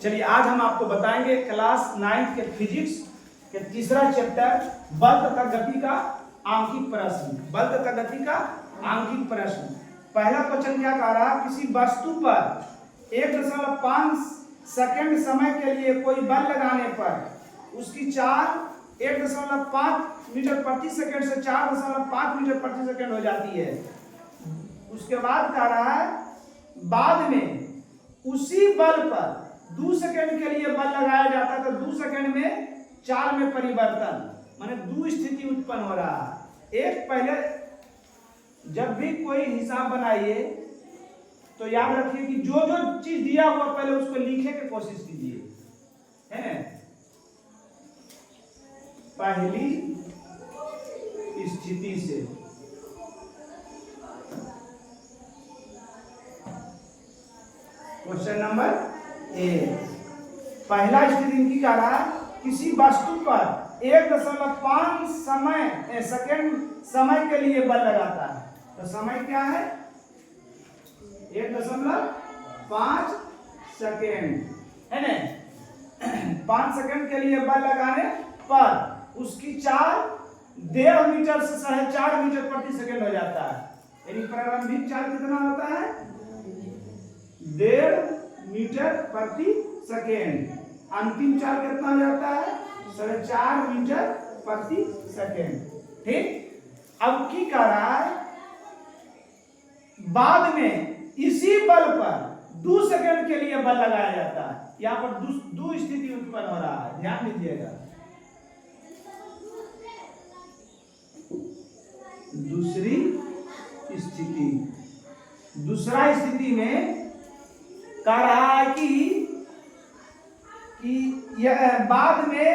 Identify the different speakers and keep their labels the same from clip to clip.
Speaker 1: चलिए आज हम आपको बताएंगे क्लास 9 के फिजिक्स के तीसरा चैप्टर बल तथा गति का आंकिक प्रश्न। बल तथा गति का आंकिक प्रश्न। पहला क्वेश्चन क्या कह रहा है, किसी वस्तु पर 1.5 सेकंड समय के लिए कोई बल लगाने पर उसकी चाल 1.5 मीटर प्रति सेकंड से 4.5 मीटर प्रति सेकंड हो जाती है। उसके बाद कह रहा है बाद में उसी बल पर 2 सेकंड के लिए बल लगाया जाता है तो 2 सेकंड में चाल में परिवर्तन, माने 2 स्थिति उत्पन्न हो रहा है। एक पहले जब भी कोई हिसाब बनाइए तो याद रखिए कि जो जो चीज दिया हुआ पहले उसको लिखने की कोशिश कीजिए, है ना। पहली स्थिति से क्वेश्चन नंबर 1, पहला स्थिति इनकी कह रहा है किसी वस्तु पर 1.5 सेकंड समय के लिए बल लगाता है। तो समय क्या है 1.5 सेकंड, है ना। 5 सेकंड के लिए बल लगाने पर उसकी चाल 1.5 मीटर से 4.5 मीटर प्रति सेकंड हो जाता है। यानी प्रारंभिक चाल कितना होता है 1.5 मीटर प्रति सेकेंड, अंतिम चाल कितना हो जाता है 4.5 मीटर प्रति सेकेंड। ठीक, अब की कर रहा है बाद में इसी बल पर 2 सेकंड के लिए बल लगाया जाता है। यहां पर दो स्थिति उत्पन्न हो रहा है, ध्यान दीजिएगा। दूसरी स्थिति, दूसरा स्थिति में कह रहा है कि यह बाद में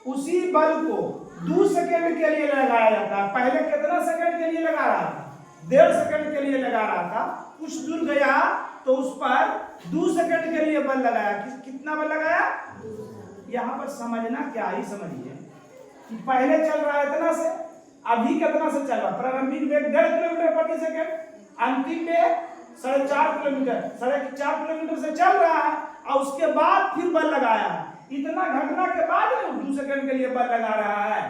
Speaker 1: उसी बल को 2 सेकंड के लिए लगाया जाता है। पहले कितना सेकंड के लिए लगा रहा था 1.5 सेकंड के लिए लगा रहा था, कुछ दूर गया तो उस पर 2 सेकंड के लिए बल लगाया। कितना बल लगाया, यहां पर समझना क्या ही समझिए कि पहले चल रहा है इतना से, अभी कितना से चल रहा, प्रारंभिक वेग 1.5 किलोमीटर प्रति सेकंड, अंतिम वेग 4.5 किलोमीटर, 4.5 किलोमीटर से चल रहा है और उसके बाद फिर बल लगाया। इतना घटना के बाद 2 सेकंड के लिए बल लगा रहा है।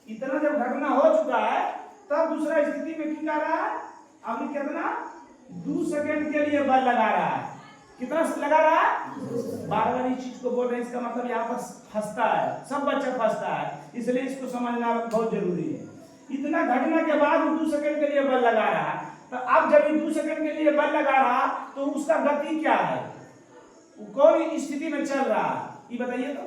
Speaker 1: इतना जब घटना हो चुका है तब दूसरा स्थिति में क्या कर रहा है, अभी कितना 2 सेकंड के लिए बल लगा रहा है। कितना लगा रहा है, बार बार इस चीज को बोल रहे हैं, इसका मतलब यहाँ पर फंसता है, सब बच्चा फंसता है, इसलिए इसको समझना बहुत जरूरी है। इतना घटना के बाद 2 सेकंड के लिए बल लगा रहा है, तो अब जब 2 सेकंड के लिए बल लगा रहा तो उसका गति क्या है, कौन स्थिति में चल रहा है, ये बताइए। तो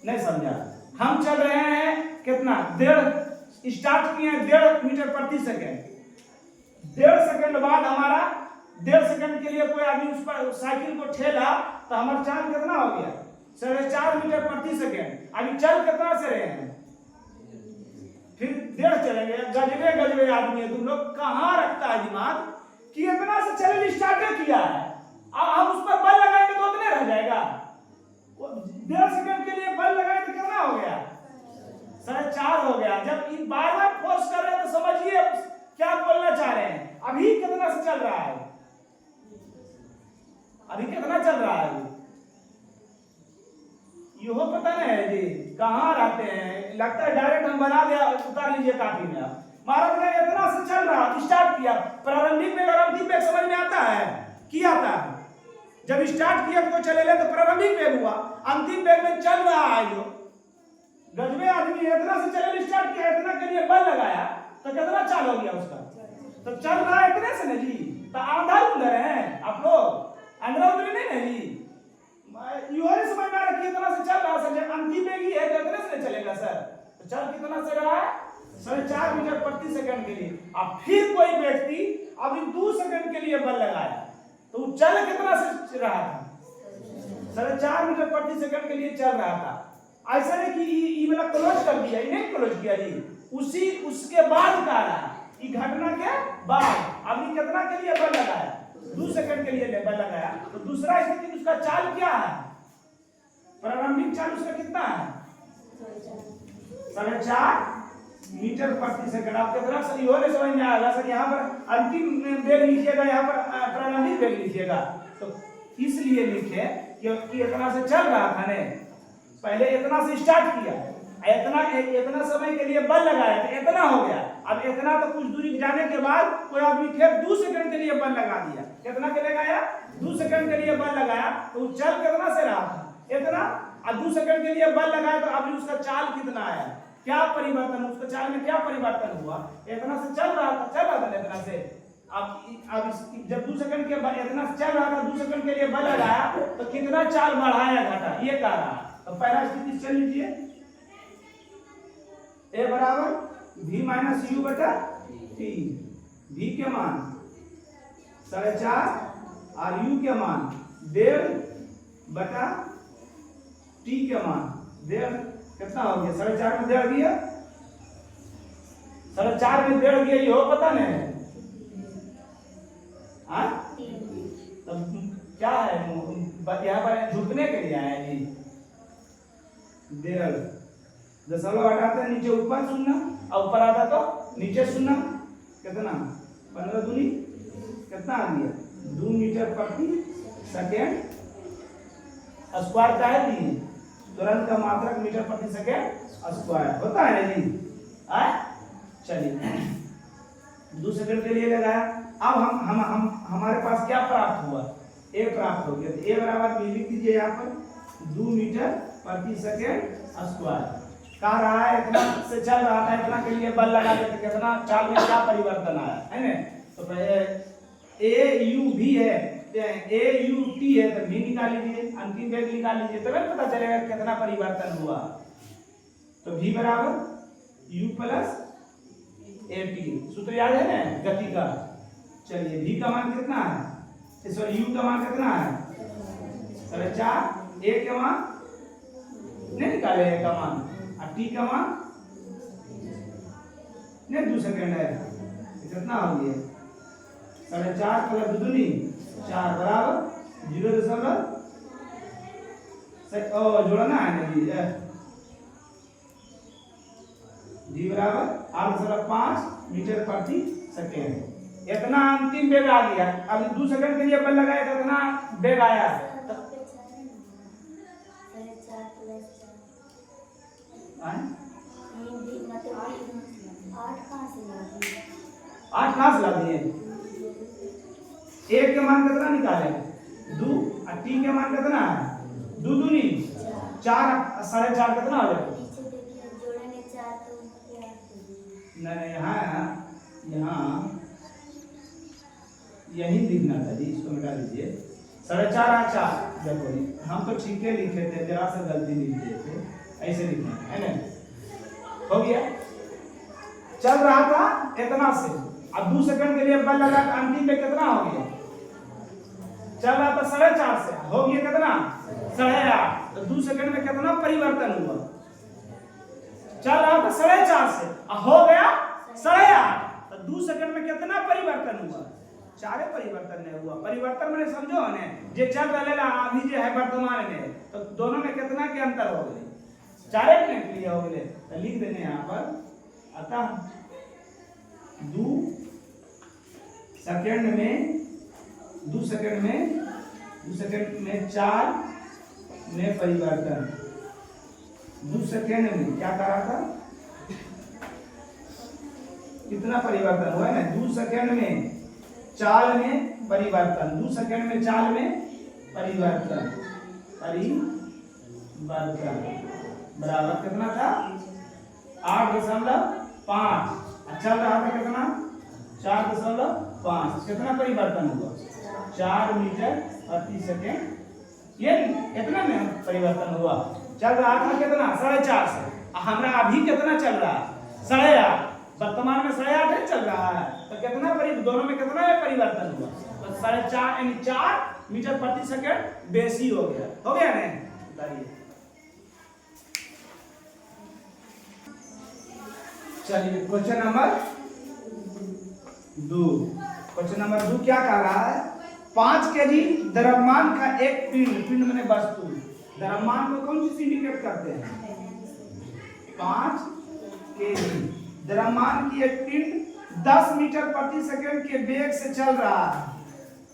Speaker 1: नहीं समझा, हम चल रहे हैं कितना 1.5 स्टार्ट किए 1.5 मीटर प्रति सेकंड, 1.5 सेकंड बाद हमारा 1.5 सेकंड के लिए कोई आदमी उस पर साइकिल को ठेला तो हमारा चाल कितना हो गया 4.5 मीटर प्रति सेकंड। अभी चल कितना से रहे हैं, फिर 1.5 चलेंगे। गजबे आदमी है तुम लोग, कहाँ रखता है दिमाग कि इतना से चले स्टार्ट किया है, अब हम उस पर बल लगाएंगे तो उतने रह जाएगा। 1.5 सेकंड के लिए बल लगाए तो कितना हो गया 4.5 हो गया। जब बार बार फोर्स कर रहे हैं तो समझिए क्या बोलना चाह रहे हैं। अभी कितना से चल रहा है, अभी कितना चल रहा है, यहो पता नहीं है जी, कहाँ रहते हैं, लगता है डायरेक्ट हम बना दिया, उतार लीजिए काफी में। महाराज ने इतना से चल रहा, स्टार्ट किया, प्रारंभिक वेग और अंतिम वेग समझ में आता है, क्या आता है। जब स्टार्ट किया तो चले ले तो प्रारंभिक वेग हुआ, अंतिम वेग में चल रहा है। जो गजबे आदमी इतना से चले स्टार्ट किया, इतना के लिए बल लगाया तो कितना चाल हो गया उसका, तो चल रहा है इतने से ना जी। तो आंधर उधर है आप लोग, अंदर उधर नहीं है जी, यूहरी समझ में रखिए। इतना से चल रहा है, अंतिम वेग ही है तो इतने से चलेगा सर। तो चल कितना से रहा है 4.5 मीटर प्रति सेकंड के लिए। अब फिर कोई व्यक्ति अभी 2 सेकंड के लिए बल लगाया तो चल कितना से रहा था 4.5 मीटर प्रति सेकंड के लिए चल रहा था। ऐसा नहीं कि ये वाला क्लोज कर दिया, ये नहीं क्लोज किया जी, उसके बाद का रहा, ये घटना के बाद अभी कितना के लिए बल लगाया 2 सेकंड के लिए बल लगाया। तो दूसरा स्थिति उसका चाल क्या है, प्रारंभिक चाल उसका कितना है 4.5 मीटर प्रति सेकंड। आपके तरफ से समझ में आएगा सर, यहाँ पर अंतिम वेग लिखिएगा, यहाँ पर प्रारंभिक वेग लिखिएगा। तो इसलिए लिखे कि इतना से चल रहा था ने, पहले इतना से स्टार्ट किया, इतना समय के लिए बल लगाया तो इतना हो गया। अब इतना तो कुछ दूरी जाने के बाद कोई आदमी फिर 2 सेकंड के लिए बल लगा दिया। कितना के लगाया? 2 सेकंड के लिए बल लगाया तो चल कितना से रहा था? इतना। अब 2 सेकंड के लिए बल लगाया तो अभी उसका चाल कितना आया? क्या परिवर्तन, उसका चाल में क्या परिवर्तन हुआ? इतना से चल रहा था इतना से। अब जब 2 सेकंड के बाद इतना से चल रहा था, 2 सेकंड के लिए बल लगाया तो कितना चाल बढ़ाया घटा, ये कह रहा। तो पहला स्थिति चल लीजिए, A बराबर V माइनस U बटा T। V के मान 4.5 और U के मान 1.5 बटा T के मान 1.5। कितना हो गया? 4.5 में 1.5 गया, 4.5 में 1.5 गया, ये हो पता नहीं? हाँ, तब क्या है? यहाँ पर झुकने के लिए आया जी। 1.5 दशमलव हटाते नीचे ऊपर शून्य और ऊपर आता तो नीचे शून्य। कितना? 15 दूनी कितना आ गया? 2 मीटर प्रति सेकेंड स्क्वायर का है जी, तुरंत का मात्रक मीटर प्रति सेकेंड स्क्वायर होता है ना जी। चलिए 2 सेकंड के लिए लगाया। अब हम हमारे पास क्या प्राप्त हुआ? ए प्राप्त हो गया। ए बराबर लिख दीजिए यहाँ पर 2 मीटर प्रति सेकेंड स्क्वायर। कह रहा है इतना से चल रहा था, इतना के लिए बल लगा देते कितना चाल में क्या परिवर्तन आया है ना। तो पहले ए यू भी है, ए यू टी है तो भी निकाल लीजिए, अंतिम वेग निकाल लीजिए, तब पता चलेगा कितना परिवर्तन हुआ। तो v बराबर u प्लस ए टी, सूत्र याद है ना गति का। चलिए v का मान कितना है? सॉरी u का मान कितना है? 4.5। a का मान नहीं निकाले, a का मान और t का मान नहीं 2 सेकंड है, कितना हो गया? 4.5 प्लस 2 दूनी 4 बराबर 0.0 जोड़ना है ना जी। जी बराबर 8.5 मीटर प्रति सेकेंड। इतना अंतिम वेग आ गया। अब 2 सेकंड के लिए बल लगाया तो इतना वेग आया। 8 कहाँ से ला दिए? एक के मान कितना निकाले? 2 और टी के मान कितना है? 2 दूनी 4, 4.5 कितना हो जाएगा? नहीं यहाँ यही लिखना था जी, इसको मिटा लीजिए। 4.5 और 4 देखो हम तो ठीक है लिखे थे, जरा से गलती लिख दिए थे, ऐसे लिखना है ना। हो गया, चल रहा था इतना से, अब 2 सेकंड के लिए बल लगा, अंतिम में कितना हो गया? चल रहा था 4.5 से, हो गया कितना? 8.5। तो 2 सेकंड में कितना परिवर्तन हुआ? चल रहा था 4.5 से, हो गया 8.5। तो 2 सेकंड में कितना परिवर्तन हुआ? 4 परिवर्तन नहीं हुआ। परिवर्तन मैंने समझो ने, जे चल रहा अभी जो है वर्तमान में, तो दोनों में कितना के अंतर हो गए? 4 के लिए हो गए। तो लिख देने यहाँ पर, अतः 2 सेकंड में 4 में परिवर्तन। 2 सेकंड में क्या करा था? कितना परिवर्तन हुआ है ना? 2 सेकंड में चाल में परिवर्तन, 2 सेकंड में चाल में परिवर्तन बराबर कितना था? 8.5। चल रहा था कितना? 4.5। कितना परिवर्तन हुआ? 4 मीटर प्रति सेकेंड। ये कितना में परिवर्तन हुआ? चल रहा था कितना? 4.5 से। हमारा अभी कितना चल रहा है? 8.5। वर्तमान में 8.5 चल रहा है, तो कितना दोनों में कितना परिवर्तन हुआ? तो 4.5 यानी 4 मीटर प्रति सेकेंड बेसी हो गया। हो गया ना? बताइए। चलिए क्वेश्चन नंबर 2। क्वेश्चन नंबर 2 क्या कह रहा है? 5 केजी द्रव्यमान का एक पिंड मैंने वस्तु, द्रव्यमान को कौन सी इंडिकेट करते हैं? 5 केजी द्रव्यमान की एक पिंड 10 मीटर प्रति सेकंड के वेग से चल रहा है।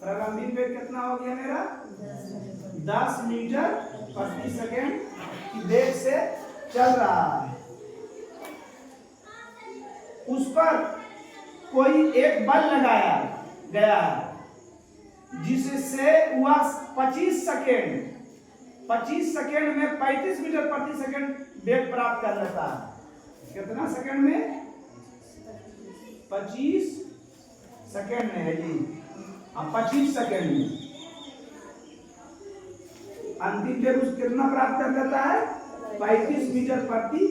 Speaker 1: प्रारंभिक वेग कितना हो गया मेरा 10 मीटर प्रति सेकंड की वेग से चल रहा है। उस पर कोई एक बल लगाया गया जिससे वह 25 सेकंड में 35 मीटर प्रति सेकंड वेग प्राप्त कर लेता है। कितना सेकंड में 25 सेकंड में है जी। अब 25 सेकंड में अंतिम वेग कितना प्राप्त कर लेता है 35 मीटर प्रति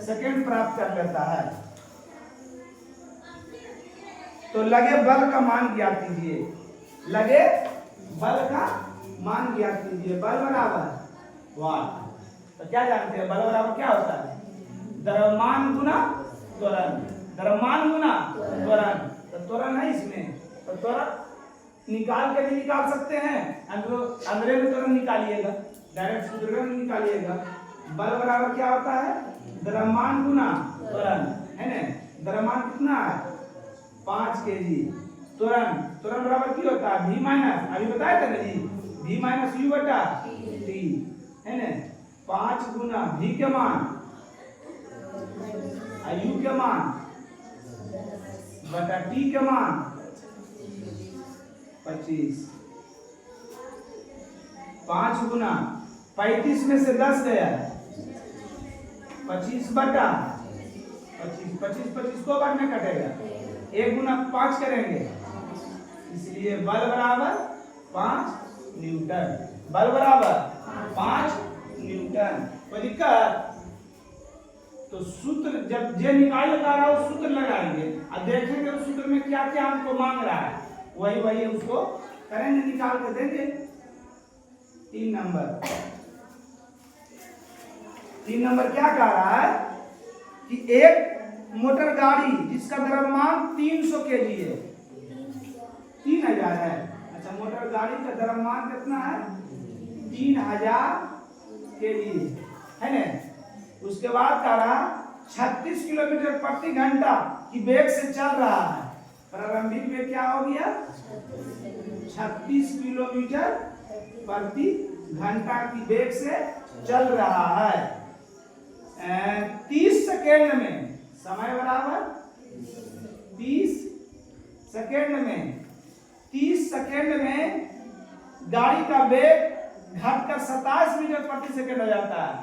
Speaker 1: सेकंड प्राप्त कर लेता है। तो लगे बल का मान ज्ञात कीजिए। लगे बल का मान ज्ञात कीजिए। बल बराबर वाट। तो क्या जानते हैं बल बराबर क्या होता है द्रव्यमान गुना त्वरण। द्रव्यमान गुना त्वरण। तो त्वरण है इसमें तो त्वरण निकाल के भी निकाल सकते हैं। अंदर में त्वरण निकालिएगा डायरेक्ट सूत्र में निकालिएगा। बल बराबर क्या होता है द्रव्यमान गुना त्वरण है ना। द्रव्यमान कितना है 5 kg। त्वरण बराबर क्या होता है v माइनस अभी बताया था ना जी v माइनस u बटा t है ना। 5 गुना v के मान u के मान बटा t के मान 25। 5 गुना 35 में से 10 गया 25 बटा 25 को बाद में कटेगा 1 गुना 5 करेंगे इसलिए बल बराबर 5 न्यूटन। बल बराबर 5 न्यूटन। कोई दिक्कत? तो सूत्र जब जे निकाल लगा रहा है सूत्र लगाएंगे और देखेंगे उस सूत्र में क्या क्या हमको मांग रहा है वही उसको करेंगे निकाल के देंगे। 3 नंबर क्या कह रहा है कि एक मोटर गाड़ी जिसका द्रव्यमान 300 kg है 3000 है। अच्छा मोटर गाड़ी का द्रव्यमान कितना है 3000 kg है ना। उसके बाद कह रहा 36 किलोमीटर प्रति घंटा की वेग से चल रहा है। प्रारंभिक वेग क्या हो गया 36 किलोमीटर प्रति घंटा की वेग से चल रहा है। 30 सेकेंड में समय बराबर 30 सेकेंड में गाड़ी का वेग घटकर 27 मीटर प्रति सेकेंड हो जाता है।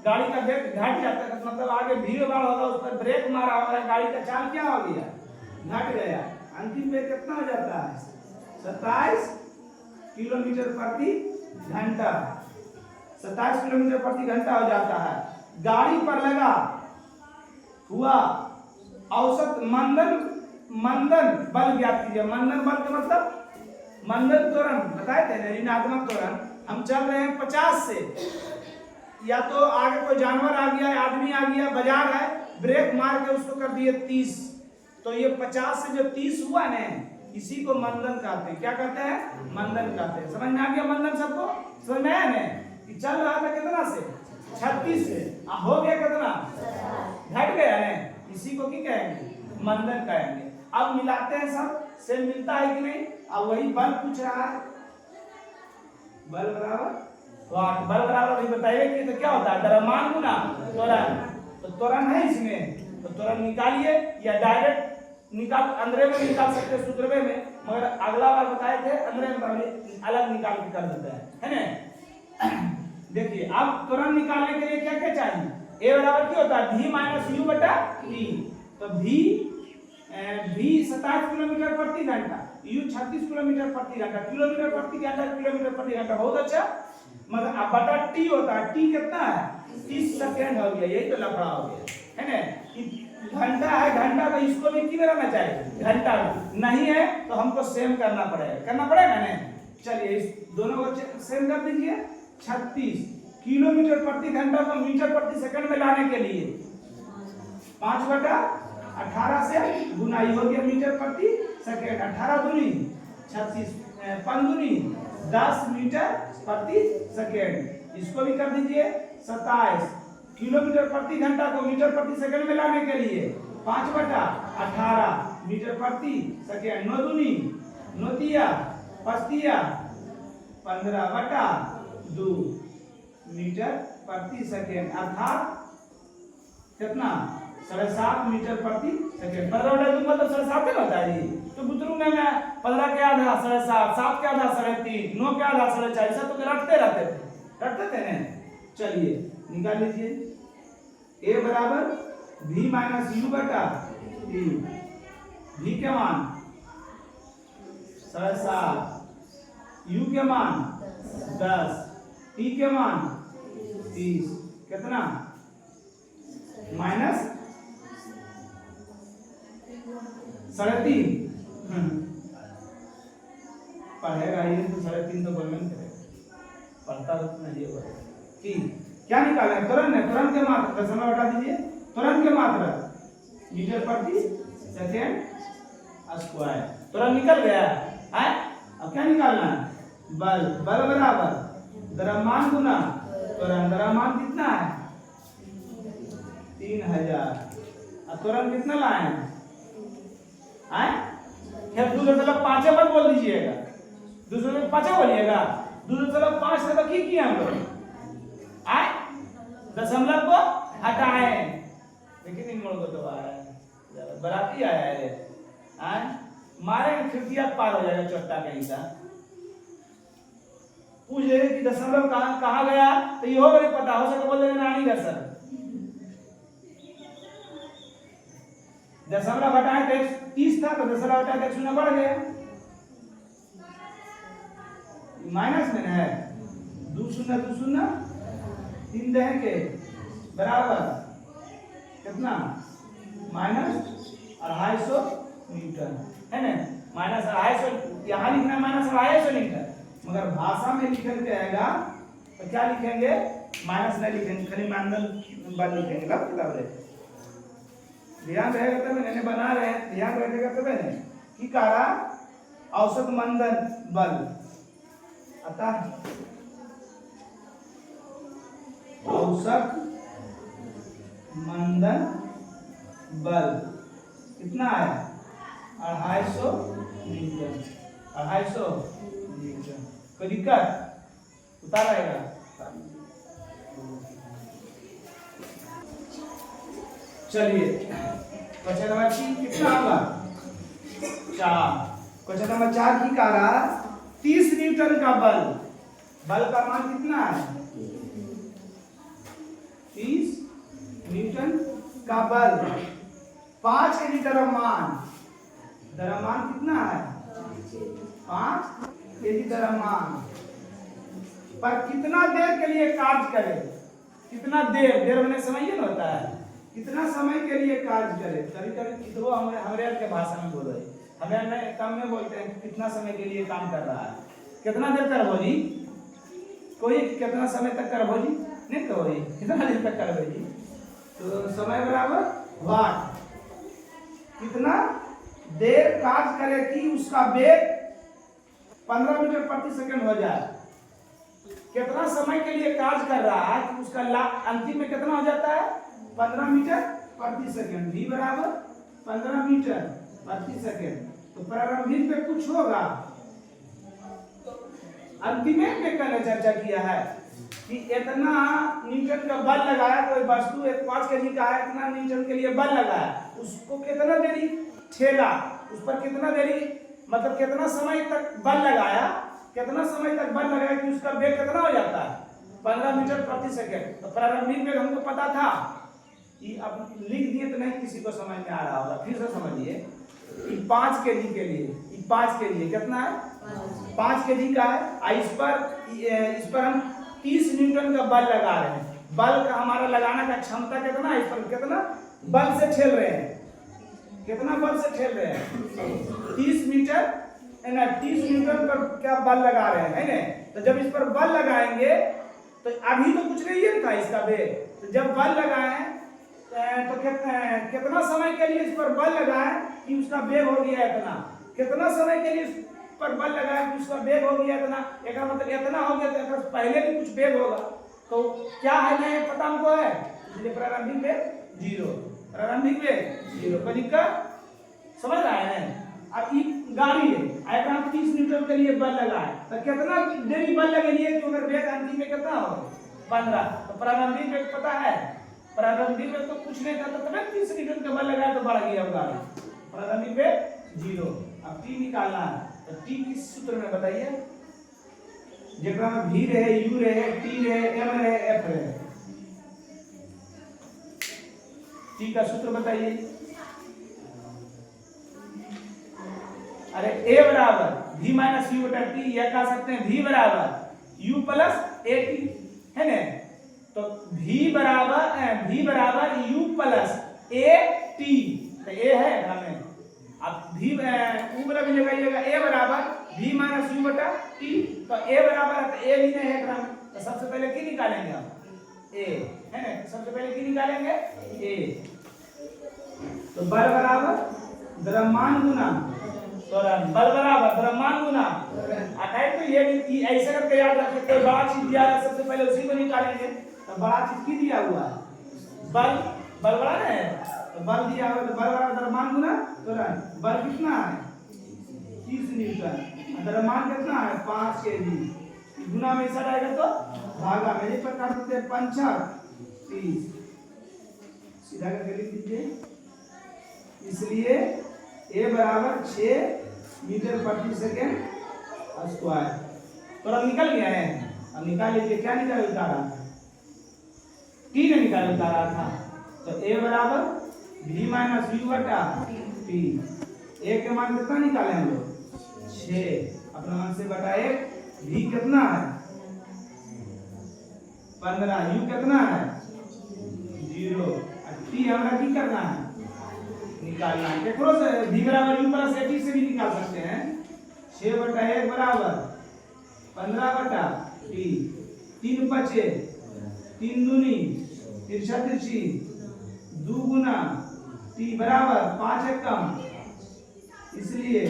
Speaker 1: गाड़ी का वेग घट जाता है मतलब आगे भीड़ भाड़ होगा उस पर ब्रेक मारा होगा गाड़ी का चाल क्या हो गया घट गया। अंतिम वेग कितना हो जाता है 27 किलोमीटर प्रति घंटा। 27 किलोमीटर प्रति घंटा हो जाता है। गाड़ी पर लगा हुआ औसत मंदन बल ज्ञात कीजिए। मंदन बल का मतलब मंदन त्वरण बताए थे ना ऋणात्मक त्वरण। हम चल रहे हैं 50 से या तो आगे कोई जानवर आ गया आदमी आ गया बाजार है ब्रेक मार के उसको कर दिए 30 तो ये 50 से जो 30 हुआ ना इसी को मंदन कहते हैं। क्या कहते हैं मंदन कहते हैं। समझ में आ गया मंदन सबको समझ में आया ना कि चल रहा था कितना से 36 से हो गया कितना घट गया ना इसी को क्या कहेंगे मंदन कहेंगे। अब मिलाते हैं सब से मिलता है कि नहीं। अब वही बल पूछ रहा है बल बराबर वाट। बल बराबर अभी बताइए कि तो क्या होता है द्रव्यमान गुना त्वरण। तो त्वरण है इसमें तो त्वरण निकालिए या डायरेक्ट निकाल अंदर में निकाल सकते हैं सूत्र में मगर अगला बार बताए थे अंदर में अलग निकाल के कर देते हैं है ना। देखिए अब त्वरण निकालने के लिए क्या क्या चाहिए ए बराबर क्या होता है v माइनस u बटा t। तो v 27 किलोमीटर प्रति घंटा u 36 किलोमीटर प्रति घंटा। किलोमीटर प्रति घंटा किलोमीटर प्रति घंटा बहुत अच्छा मगर अब बटा t होता है। t कितना है 30 सेकंड हो गया। यही तो लफड़ा हो गया है ना। घंटा है घंटा तो इसको भी कितना रहना चाहिए घंटा नहीं है तो हमको सेम करना पड़ेगा ना। चलिए इस दोनों को सेम कर दीजिए। 36 किलोमीटर प्रति घंटा को मीटर प्रति सेकंड में लाने के लिए 5/18 से गुना हो गया मीटर प्रति सेकंड। 18 दूनी 36 5 दूनी 10 मीटर प्रति सेकंड। इसको भी कर दीजिए 27 किलोमीटर प्रति घंटा को मीटर प्रति सेकंड में लाने के लिए 5/18 मीटर प्रति सेकंड। 9 दूनी 9 तिया पस्तिया 15/2 मीटर प्रति सेकेंड, अर्थात कितना 7.5 मीटर प्रति सेकेंड। 15/2 मतलब 7.5 होता है ये। तो बुतरू में मैं 15 के आधा 7.5, 7 के आधा 3.5, 9 के आधा 4.5, ऐसा तो रटते रहते थे ना। चलिए निकाल लीजिए। a बराबर v माइनस u बटा t। v के मान 7.5, u के मान 10, t के मान 30, कितना माइनस 3.5। पढ़ेगा ये तो 3.5 तो बोलना नहीं करेगा, पढ़ता तो नहीं है। ठीक, क्या निकालना है? तुरंत के मात्रा दशमलव हटा दीजिए। तुरंत के मात्रा मीटर प्रति सेकेंड स्क्वायर। तुरंत निकल गया है। अब क्या निकालना है? बल बराबर द्रव्यमान गुना तुरंत। द्रव्यमान कितना है? 3000। अब तुरंत कितना लाए हैं? 2.5 मत बोल दीजिएगा, 2.5 बोलिएगा। 2.5 से तो किया हम लोग दशमलव को हटाए, लेकिन इन लोगों को तो आया बराती आया है। मारे खिड़किया पार हो जाएगा चोट्टा कहीं का। पूछ ले कि दशमलव कहाँ गया, तो ये हो नहीं पता, हो सके बोल देना नानी घर सर। दशमलव हटाए तो 30 था, तो दशमलव हटाए तो 0 बढ़ गया। माइनस में है 2 0 2 0 3 दहे के बराबर कितना -250 न्यूटन है ना। -250 यहाँ लिखना है, -250 न्यूटन, मगर भाषा में लिखल जाएगा तो क्या लिखेंगे? माइनस नहीं लिखेंगे, खाली मानदल बल लिखेंगे। ध्यान रहेगा तब मैंने बना रहे हैं, ध्यान रखेगा तब है कि कारा औसत मंदन बल। अतः औसत मंदन बल कितना है? 250 न्यूटन। 250 न्यूटन। कोई दिक्कत? उतार आएगा। चलिए क्वेश्चन नंबर 3 कितना होगा? 4। क्वेश्चन नंबर 4 की कारा 30 न्यूटन का बल का मान कितना है? 30 न्यूटन का बल 5 केजी द्रव्यमान कितना है? 5 केजी द्रव्यमान पर कितना देर के लिए कार्य करे? कितना देर मैंने समय न होता है, कितना समय के लिए कार्य करे। कभी कितनो हमारे के भाषा में बोलो, हमें कम में बोलते हैं कितना समय के लिए काम कर रहा है। कितना देर कर भोजी? कोई कितना समय तक कर भोजी नहीं कहो जी, कितना देर तक कर भोजी? तो समय बराबर वाट। कितना देर कार्य करे कि उसका वेग 15 मीटर प्रति सेकंड हो जाए। कितना समय के लिए कार्य कर रहा है कि उसका अंतिम में कितना हो जाता है? 15 मीटर प्रति सेकंड। v बराबर 15 मीटर प्रति सेकंड। तो प्रारंभिक पे कुछ होगा, अंतिम में कल चर्चा किया है कि इतना न्यूटन का बल लगाया, कोई वस्तु 5 केजी का है, इतना न्यूटन के लिए बल लगाया, उसको कितना देरी ठेला, उस पर कितना देरी मतलब कितना समय तक बल लगाया, कितना समय तक बल लगाया कि उसका वेग कितना हो जाता है? 15 मीटर प्रति सेकंड। तो प्रारंभिक वेग हमको पता था, ये अब लिख दिए तो नहीं किसी को समझ में आ रहा होगा, फिर से समझिए। 5 केजी के लिए, 5 के लिए कितना है? 5 केजी का है। इस पर हम 30 न्यूटन का बल लगा रहे हैं। बल का हमारा लगाने का क्षमता कितना है? इस पर कितना बल से ठेल रहे हैं? कितना बल से ठेल रहे हैं? 30 मीटर है ना, 30 न्यूटन पर क्या बल लगा रहे हैं, है ना। तो जब इस पर बल लगाएंगे तो अभी तो कुछ नहीं है था इसका वेग, तो जब बल लगाए तो कितना समय के लिए इस पर बल लगाए कि उसका वेग हो गया इतना, कितना समय के लिए इस पर बल लगाए कि उसका वेग हो गया इतना, एक मतलब इतना हो गया तो पहले भी कुछ वेग होगा। तो क्या है नहीं पता हमको है, इसलिए प्रारंभिक वेग 0। प्रारंभिक वेग 0। कोई दिक्कत? समझ रहा है? अब ये गाड़ी है, एकरा 30 न्यूटन के लिए बल लगा है, तो कितना देरी बल लगेगी? तो अगर वेग अंतिम में कितना हो 15, तो प्रारंभिक वेग पता है, प्रारंभिक वेग तो कुछ नहीं था, तो तब 30 न्यूटन का बल लगाया तो बढ़ गया गाड़ी, प्रारंभिक वेग 0। अब टी निकालना है, तो टी किस सूत्र में बताइए? जेकरा में v रहे, u रहे, t रहे, m रहे, f रहे, टी का सूत्र बताइए। अरे a बराबर v माइनस u बटा t, या कह सकते हैं v बराबर u प्लस a t, है ना? तो v बराबर u प्लस a t, तो a है हमें, अब v u बराबर लगाइएगा a बराबर v माइनस u बटा t, तो a बराबर है, तो a भी नहीं है क्रम, तो सबसे पहले की निकालेंगे हम? a, है ना? सबसे पहले की निकालेंगे? a। तो बल बराबर द्रव्यमान गुना त्वरण, बल बराबर द्रव्यमान गुना अतः, तो ये ऐसे करके याद रखें, कोई बड़ा चीज दिया है सबसे पहले उसी को निकालेंगे। तो बड़ा चीज की दिया हुआ है? बल, बल बड़ा है, तो बल दिया हुआ, तो बल बराबर द्रव्यमान गुना त्वरण। बल कितना है? 30 न्यूटन, द्रव्यमान कितना है? 5 केजी, गुना में ऐसा आएगा तो भागा में, ये पर काट देते हैं 5 30, सीधा करके लिख दीजिए। इसलिए a बराबर 6 मीटर प्रति सेकेंड स्क्वायर। तो अब निकल गया है, अब निकाल लीजिए, क्या निकाल उतारा? t ने निकाल उतारा था, तो a बराबर v माइनस u बटा t, a के मान कितना निकाले हम लोग? 6, अपना मान से बटा 1, v कितना है? 15, u कितना है? 0, t हमरा की करना है? निकालना है। देखो v बराबर u प्लस a t से भी निकाल सकते हैं। 6 बटा 1 बराबर 15 बटा t, 3 बचे 3 दूनी 3 2 गुना t बराबर 5 एक कम, इसलिए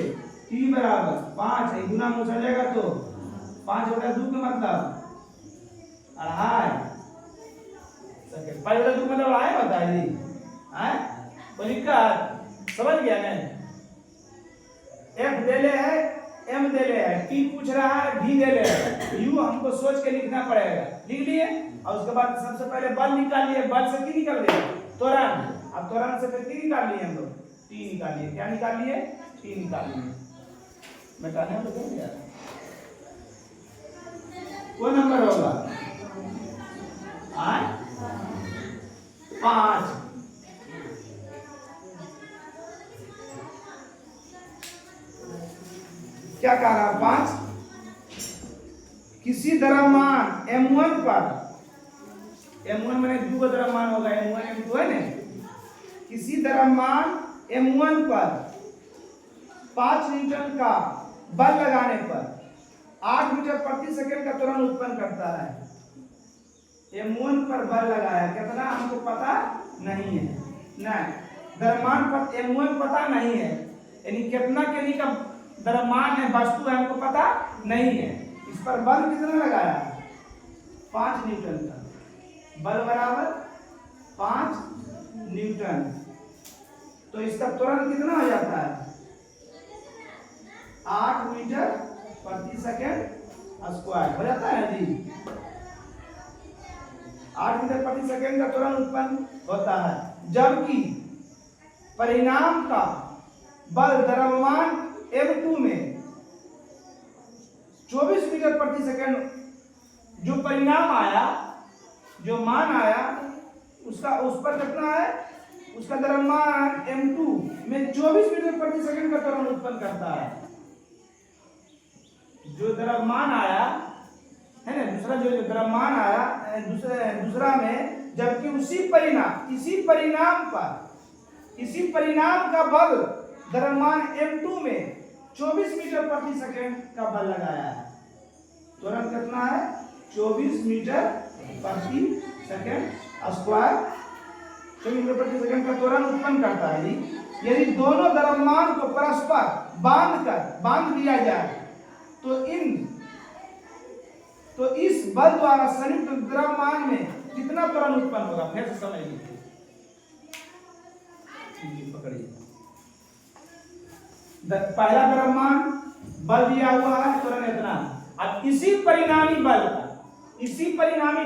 Speaker 1: t बराबर 5 है, गुना में चल जाएगा तो 5 बटा 2 का मतलब 2.5 सेकंड। 5 बटा 2 मतलब 2.5 होता है जी, हैं? समझ गया ना? f देले है, m देले है, t पूछ रहा है, v देले है, u हमको सोच के लिखना पड़ेगा, लिख लिए। और उसके बाद सबसे पहले बल निकालिए, बल से की निकल गया? त्वरण। अब त्वरण से फिर की निकाल लिए हम लोग? t निकाल लिए। क्या निकाल लिए? t निकाल लिए। मिटाने में तो यार वो नंबर होगा 5। क्या कह रहा? 5 किसी द्रव्यमान m1 पर, m1 मैंने 2 द्रव्यमान होगा, m1 m2 है ना? किसी द्रव्यमान m1 पर 5 न्यूटन का बल लगाने पर 8 मीटर प्रति सेकंड का त्वरण उत्पन्न करता है। m1 पर बल लगाया, कितना हमको पता नहीं है, नहीं द्रव्यमान पर m1 पता नहीं है, यानी कितना केजी का द्रव्यमान है, वस्तु है, हमको पता नहीं है। इस पर बल कितना लगाया? 5 न्यूटन का, बल बराबर 5 न्यूटन, तो इसका त्वरण कितना हो जाता है? 8 मीटर प्रति सेकंड स्क्वायर हो जाता है जी। 8 मीटर प्रति सेकंड का त्वरण उत्पन्न होता है, जबकि परिणाम का बल द्रव्यमान m2 में 24 मीटर प्रति सेकंड जो परिणाम आया, जो मान आया, उसका उस पर कितना है? उसका द्रव्यमान m2 में 24 मीटर प्रति सेकंड का त्वरण उत्पन्न करता है। जो द्रव्यमान आया है ना, दूसरा जो द्रव्यमान आया दूसरा में, जबकि इसी परिणाम का बल द्रव्यमान m2 में 24 मीटर प्रति सेकंड का बल लगाया है। त्वरण कितना है? 24 मीटर प्रति सेकंड स्क्वायर, 24 मीटर प्रति सेकंड का त्वरण उत्पन्न करता है। यदि दोनों द्रव्यमान को परस्पर बांध दिया जाए तो इस बल द्वारा संयुक्त द्रव्यमान में कितना त्वरण उत्पन्न होगा? फिर से समझ लीजिए, पकड़िए। पहला द्रव्यमान बल दिया हुआ है त्वरण इतना। अब इसी परिणामी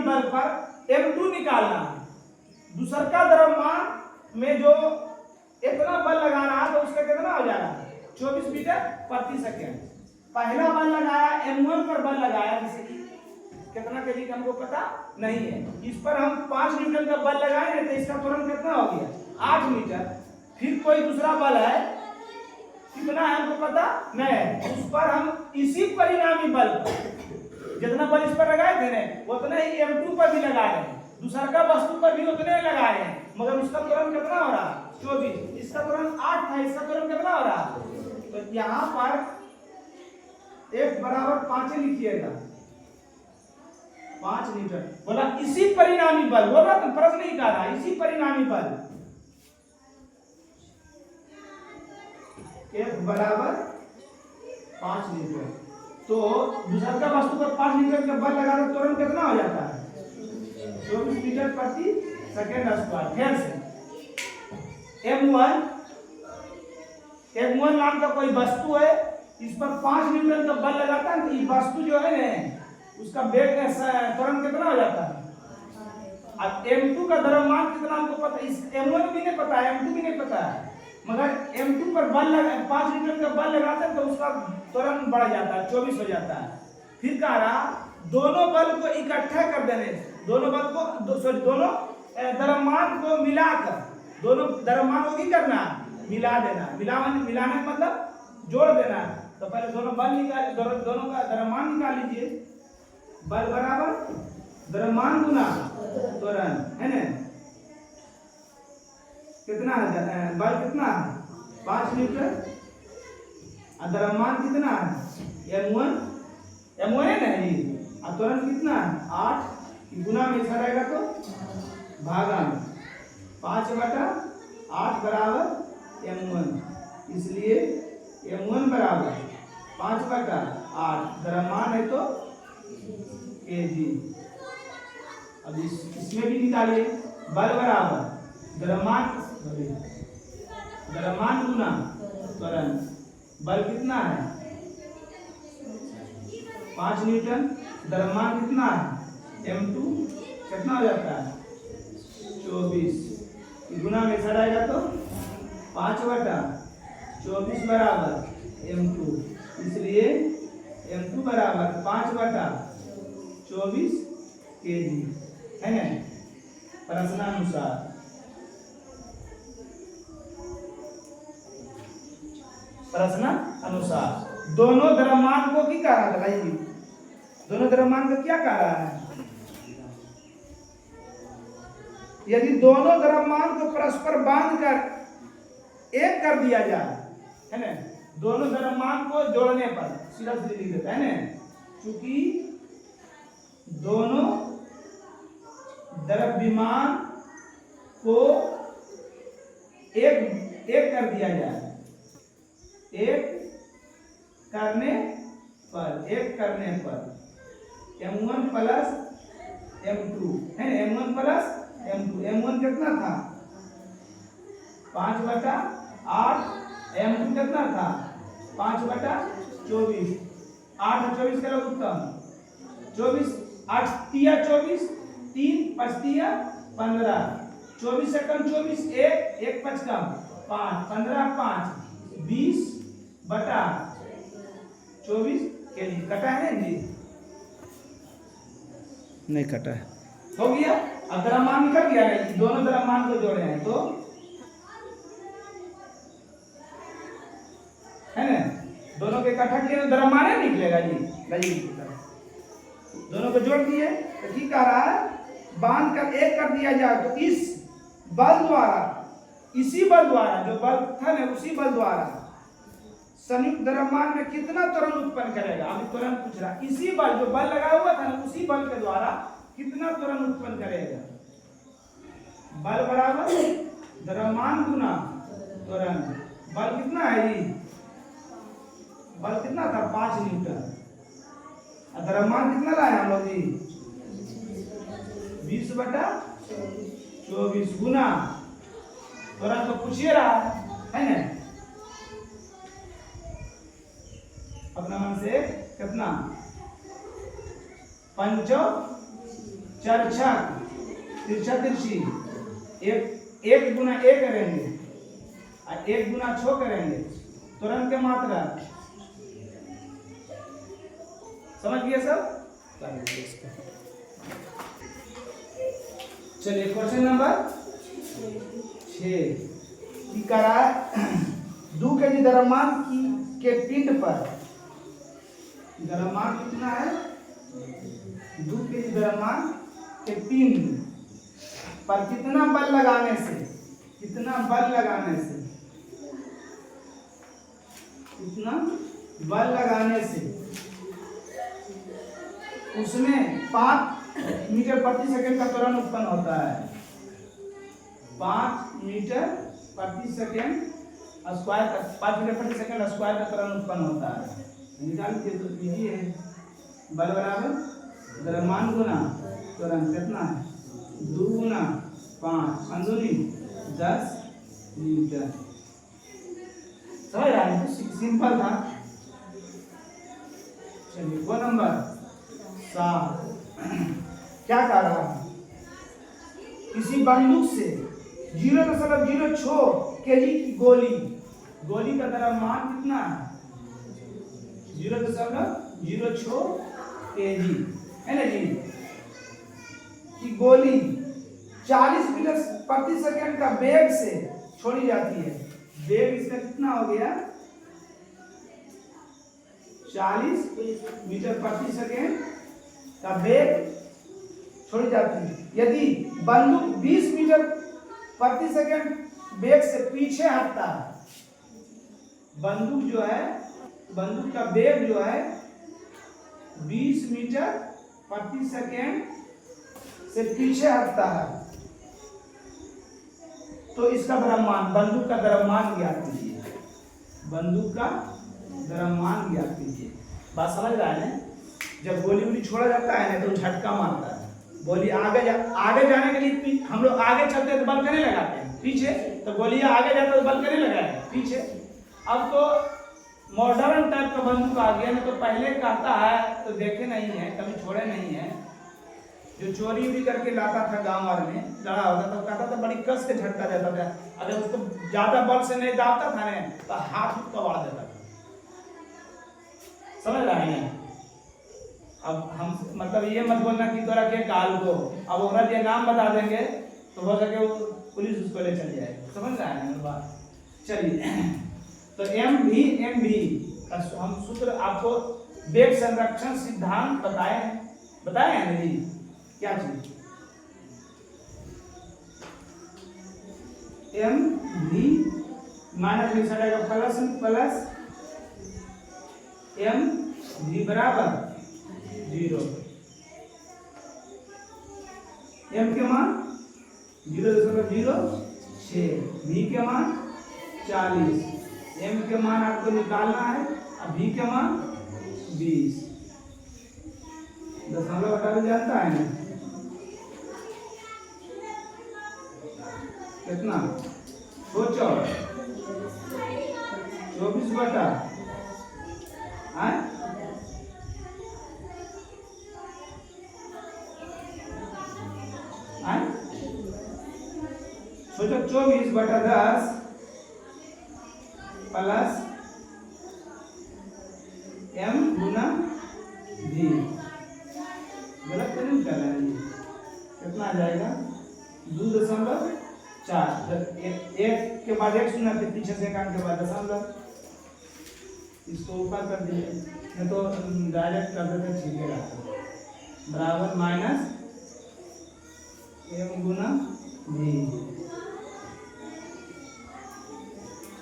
Speaker 1: बल पर M2 निकालना है। दूसरा का द्रव्यमान में जो इतना बल लगाना है तो उसका कितना हो जाएगा 24 मीटर प्रति सेकेंड। पहला बल लगाया M1 पर बल लगाया, जैसे कि कितना केजी का हमको पता नहीं है, इस पर हम 5 न्यूटन का बल लगाएंगे तो इसका त्वरण कितना हो गया 8 मीटर। फिर कोई दूसरा बल है, कितना है हमको पता नहीं है, उस पर हम इसी परिणामी बल पर जितना बल इस पर लगाए थे ना उतना ही M2 पर भी लगाए हैं, दूसरा का वस्तु पर भी उतने लगाए हैं, मगर उसका त्वरण कितना हो रहा 24, इसका त्वरण 8 था, इसका त्वरण कितना हो रहा। तो यहाँ पर F बराबर 5 लिखिएगा, 5 न्यूटन। बोला इसी परिणामी बल, बोला तो प्रश्न नहीं कह रहा, इसी परिणामी बल F बराबर 5 न्यूटन। तो दूसरा का वस्तु पर 5 न्यूटन का बल लगा तो तुरंत कितना हो जाता है 24 मीटर प्रति सेकेंड स्क्वायर। फिर से M1 नाम का कोई वस्तु है, इस पर 5 न्यूटन का बल लगाता है तो ये वस्तु जो है ना उसका वेग त्वरण कितना हो जाता है। अब M2 का द्रव्यमान कितना हमको पता, इस M1 भी नहीं पता है, M2 भी नहीं पता है, मगर M2 पर बल लगा 5 न्यूटन का बल लगाते हैं तो उसका त्वरण बढ़ जाता है 24 हो जाता है। फिर कह रहा दोनों बल को इकट्ठा कर देने, दोनों बल को दोनों द्रव्यमान को मिलाकर, दोनों द्रव्यमान को ही करना मिला देना, मिलाने मतलब जोड़ देना। तो पहले दोनों बल निकाल, दोनों का द्रव्यमान निकाल लीजिए, बल बराबर द्रव्यमान गुना त्वरण है ना, कितना है बल कितना है 5 न्यूटन और द्रव्यमान कितना है M1 है ना ये, और त्वरण कितना है 8, गुना में ऐसा रहेगा तो भागा में 5/8 बराबर M1, इसलिए M1 बराबर 5/8, द्रव्यमान है तो kg। अब इसमें भी निकालिए, बल बराबर द्रव्यमान गुना त्वरण, बल कितना है 5 न्यूटन, द्रव्यमान कितना है M2 कितना हो जाता है 24, गुना में ऐसा रहेगा तो 5/24 बराबर M2, इसलिए M2 बराबर 5/24 kg है ना। प्रश्न अनुसार दोनों द्रव्यमान को क्या कह रहा है, दोनों द्रव्यमान को क्या कह रहा है, यदि दोनों द्रव्यमान को परस्पर बांध कर एक कर दिया जाए है ना, दोनों द्रव्यमान को जोड़ने पर सीधा सीधे लिख देता है ना, क्योंकि दोनों द्रव्यमान को एक कर दिया जाए, एक करने पर M1 प्लस M2 है ना, M1 प्लस M2, M1 कितना था 5/8, M2 कितना था 5/24, 8 और 24 का उत्तम 24, 8 तिया 24, 3 5 तिया 15, 24 सेकंड 24, 1 5 कम 5, 15 5 20/24 के लिए कटा है जी, नहीं कटा है, हो गया। अब द्रव्यमान निकल गया है, दोनों द्रव्यमान को जोड़े हैं तो है ना, दोनों के इकट्ठा किए तो द्रव्यमान निकलेगा जी, दोनों को जोड़ दिए तो ठीक कह रहा है, बांध कर एक कर दिया जाए तो इस बल द्वारा, इसी बल द्वारा जो बल था ना उसी बल द्वारा संयुक्त द्रव्यमान में कितना त्वरण उत्पन्न करेगा। अभी त्वरण पूछ रहा, इसी बल जो बल लगा हुआ था ना उसी बल के द्वारा कितना त्वरण उत्पन्न करेगा, बल बराबर द्रव्यमान गुना त्वरण। बल कितना है जी, बल कितना था 5 न्यूटन, और द्रव्यमान कितना लाए हम लोग जी 20/24 गुना त्वरण तो पूछिए रहा है ना, अपना मन से कितना, पंचो चरछक तिरछा तिरछी, एक गुना एक करेंगे और एक गुना छो करेंगे, तुरंत के मात्रा समझ गए सब। चलिए क्वेश्चन नंबर 6 की करा 2 kg द्रव्यमान के पिंड पर, द्रव्यमान कितना है, 2 kg द्रव्यमान के पिंड पर कितना बल लगाने से, कितना बल लगाने से, कितना बल लगाने से उसमें 5 मीटर प्रति सेकंड का त्वरण उत्पन्न होता है। 5 मीटर प्रति सेकंड स्क्वायर, 5 मीटर प्रति सेकंड स्क्वायर का त्वरण उत्पन्न होता है। निकाल के तो इजी है। बल बराबर द्रव्यमान गुना त्वरण कितना है, 2 गुना 5 अंदुनी 10 मीटर। समझ रहा है, तो सिंपल था। चलिए वो नंबर 7 क्या कह रहा है, किसी बंदूक से 0.06 kg की गोली का द्रव्यमान कितना है, 0.06 kg है ना जी, की गोली 40 मीटर प्रति सेकंड का वेग से छोड़ी जाती है। वेग इसका कितना हो गया, 40 मीटर प्रति सेकंड का वेग छोड़ी जाती है। यदि बंदूक 20 मीटर प्रति सेकंड वेग से पीछे हटता है, बंदूक जो है, बंदूक का वेग जो है 20 मीटर प्रति सेकंड से पीछे हटता है, तो इसका द्रव्यमान, बंदूक का द्रव्यमान ज्ञात कीजिए, बंदूक का द्रव्यमान ज्ञात कीजिए। बात समझ रहा है ना। जब गोली वोली छोड़ा जाता है ना तो झटका मारता है, गोली आगे जाने के लिए हम लोग आगे चलते हैं तो बल करने लगाते हैं, पीछे तो गोली आगे जाता है तो बल करने लगाएगा पीछे। अब तो मॉडर्न टाइप का बंदूक आ गया ना, तो पहले कहता है तो देखे नहीं है, कभी छोड़े नहीं है, जो चोरी भी करके लाता था गांव वाले में लड़ा होता तो कहता था बड़ी कस के झटका देता था, अगर उसको ज्यादा बल से नहीं दाबता था ना तो हाथ कबाड़ देता था। समझ रहा है। अब हम मतलब ये मत बोलना कि तोरा के काल को, अब औरत ये नाम बता देंगे तो हो सके वो पुलिस उसको ले चली जाए। समझ रहा है ना बात। चलिए तो एम भी हम सूत्र आपको वेग संरक्षण सिद्धांत बताए हैं ना जी, क्या चीज, एम भी माइनस लिखा जाएगा प्लस एम भी बराबर 0, एम के मान 0.06, भी के मान 40, एम के मान आपको निकालना है और भी के मान 20। दशमलव हटा भी जानता है ना कितना, सोचो 24 बटा सोचो 24/10 प्लस m गुना v। गलत तो नहीं कर रहा है, कितना आ जाएगा 2.4। एक के बाद 1 शून्य, फिर पीछे से 1 के बाद दशमलव, इसको ऊपर कर दीजिए, नहीं तो डायरेक्ट कर देते ठीक है, बराबर माइनस m गुना v।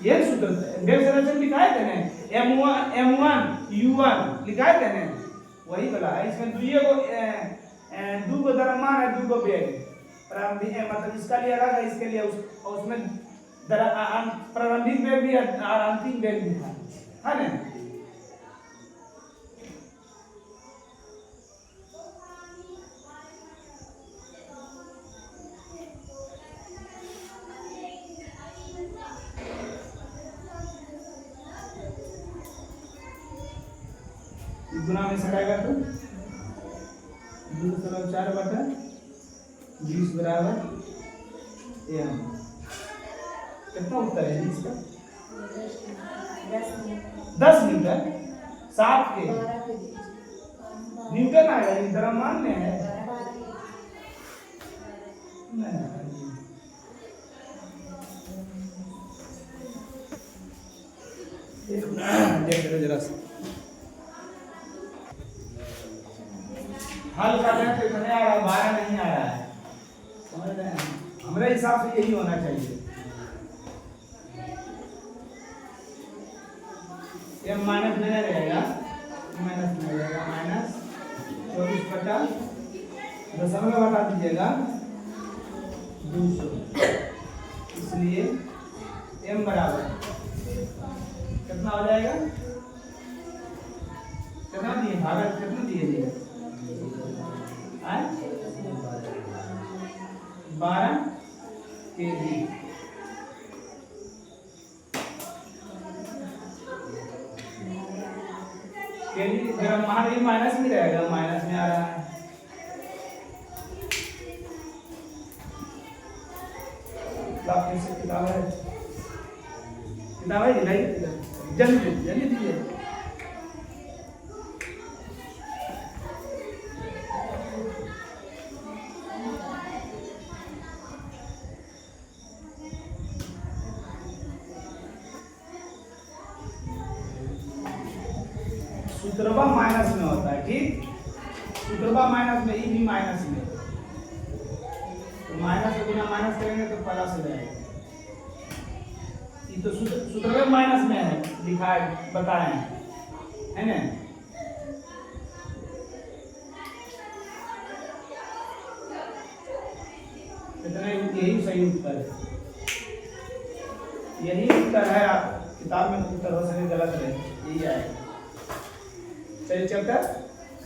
Speaker 1: ये सूत्र वेग संरक्षण लिखाए थे ना, m1 u1 लिखाए थे ना, वही वाला है। इसमें दो द्रव्यमान है, 2 वेग, मतलब इसका लिए अलग है, इसके लिए उसमें प्रारंभिक वेग भी और अंतिम वेग भी था, है ना। में सटाएगा तो 2/4/20 बराबर m। कितना उत्तर है इसका? 10 न्यूटन। 7 के न्यूटन आएगा, द्रव्यमान में है देख जरा हल कर रहे हैं तो इतने आ रहा है, 12 नहीं आ रहा है, समझ रहे हैं? हमारे हिसाब से यही होना चाहिए। ये माइनस में रहेगा, माइनस में रहेगा, माइनस 24/दशमलव हटा दीजिएगा 200, इसलिए m बराबर कितना हो जाएगा? कितना दिए भागल, कितना दिए 12 केजी। केजी माइनस में रहेगा, माइनस में आ रहा है। किताब है, दिखाइए, जल्दी जल्दी दीजिए। सूत्रवा माइनस में होता है, ठीक? सूत्रवा माइनस में, ई भी माइनस में, तो माइनस से गुना माइनस करेंगे तो प्लस हो जाएगा। ये तो सूत्रवा माइनस में है, लिखा है, बताए है ना? इतना यही सही उत्तर है, यही उत्तर है। आप किताब में उत्तर हो सके गलत है, यही आएगा। चलिए चैप्टर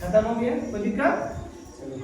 Speaker 1: खत्म हो गया, कोई दिक्कत? चलो।